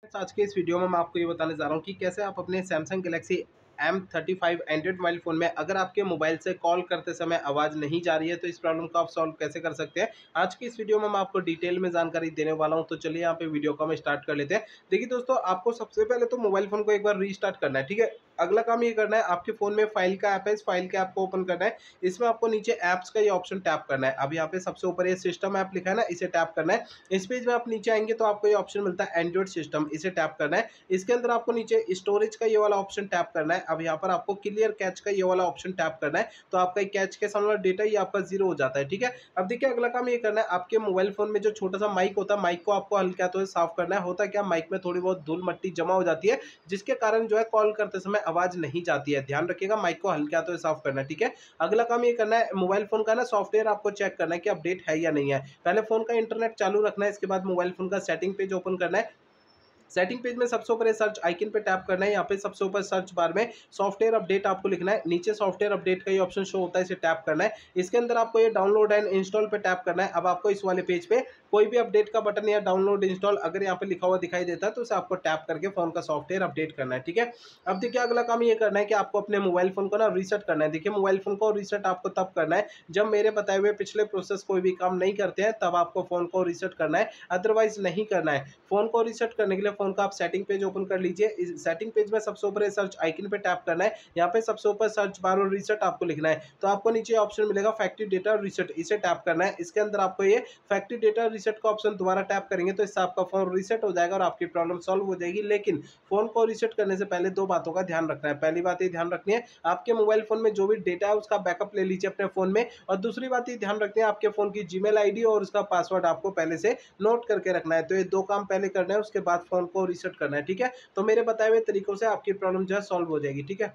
तो आज के इस वीडियो में मैं आपको ये बताने जा रहा हूँ कि कैसे आप अपने Samsung Galaxy M35 Android mobile phone में अगर आपके मोबाइल से कॉल करते समय आवाज़ नहीं जा रही है तो इस प्रॉब्लम को आप सॉल्व कैसे कर सकते हैं। आज की इस वीडियो में मैं आपको डिटेल में जानकारी देने वाला हूँ, तो चलिए यहाँ पे वीडियो को हम स्टार्ट कर लेते हैं। देखिए दोस्तों, आपको सबसे पहले तो मोबाइल फ़ोन को एक बार रीस्टार्ट करना है, ठीक है। अगला काम ये करना है, आपके फ़ोन में फाइल का ऐप है, इस फाइल के ऐप को ओपन करना है। इसमें आपको नीचे ऐप्स का ये ऑप्शन टैप करना है। अब यहाँ पे सबसे ऊपर ये सिस्टम ऐप लिखा है ना, इसे टैप करना है। इस पेज में आप नीचे आएंगे तो आपको ये ऑप्शन मिलता है एंड्रॉइड सिस्टम, इसे टैप करना है। इसके अंदर आपको नीचे स्टोरेज का ये वाला ऑप्शन टैप करना है। अब यहाँ पर आपको क्लियर कैच का ये वाला ऑप्शन टैप करना है, तो आपका कैच के सामने वाला डेटा ये आपका जीरो हो जाता है, ठीक है। अब देखिए अगला काम ये करना है, आपके मोबाइल फोन में जो छोटा सा माइक होता है, माइक को आपको हल्के हाथों से साफ करना है। होता क्या, माइक में थोड़ी बहुत धूल मट्टी जमा हो जाती है, जिसके कारण जो है कॉल करते समय आवाज नहीं जाती है। ध्यान रखिएगा, माइक को हल्के हाथों से साफ करना है, ठीक है। अगला काम ये करना है, मोबाइल फोन का ना सॉफ्टवेयर आपको चेक करना है कि अपडेट है या नहीं है। पहले फोन का इंटरनेट चालू रखना है, इसके बाद मोबाइल फोन का सेटिंग पेज ओपन करना है। सेटिंग पेज में सबसे ऊपर सर्च आइकन पे टैप करना है। यहाँ पे सबसे ऊपर सर्च बार में सॉफ्टवेयर अपडेट आपको लिखना है। नीचे सॉफ्टवेयर अपडेट का ये ऑप्शन शो होता है, इसे टैप करना है। इसके अंदर आपको ये डाउनलोड एंड इंस्टॉल पे टैप करना है। अब आपको इस वाले पेज पे कोई भी अपडेट का बटन या डाउनलोड इंस्टॉल अगर यहाँ पे लिखा हुआ दिखाई देता है तो उसे आपको टैप करके फोन का सॉफ्टवेयर अपडेट करना है, ठीक है। अब देखिए अगला काम ये करना है कि आपको अपने मोबाइल फोन को ना रीसेट करना है। देखिए मोबाइल फोन को रीसेट आपको तब करना है जब मेरे बताए हुए पिछले प्रोसेस कोई भी काम नहीं करते हैं, तब आपको फोन को रीसेट करना है, अदरवाइज नहीं करना है। फोन को रीसेट करने के लिए फोन का आप सेटिंग पेज ओपन कर लीजिए। इस सेटिंग पेज में सबसे ऊपर सर्च आइकन पे टैप करना है। यहाँ पे सबसे ऊपर सर्च बार और रीसेट आपको लिखना है, तो आपको नीचे ऑप्शन मिलेगा फैक्ट्री डेटा रीसेट, इसे टैप करना है। इसके अंदर आपको ये फैक्ट्री डेटा रीसेट का ऑप्शन दोबारा टैप करेंगे तो इससे आपका फोन रीसेट हो जाएगा और आपकी प्रॉब्लम सॉल्व हो जाएगी। लेकिन फोन को रीसेट करने से पहले दो बातों का ध्यान रखना है। पहली बात ये ध्यान रखनी है, आपके मोबाइल फोन में जो भी डेटा है उसका बैकअप ले लीजिए अपने फोन में। और दूसरी बात ये ध्यान रखनी है, आपके फोन की जीमेल आईडी और उसका पासवर्ड आपको पहले से नोट करके रखना है। तो ये दो काम पहले करना है, उसके बाद फोन को रीसेट करना है, ठीक है। तो मेरे बताए हुए तरीकों से आपकी प्रॉब्लम जो है सॉल्व हो जाएगी, ठीक है।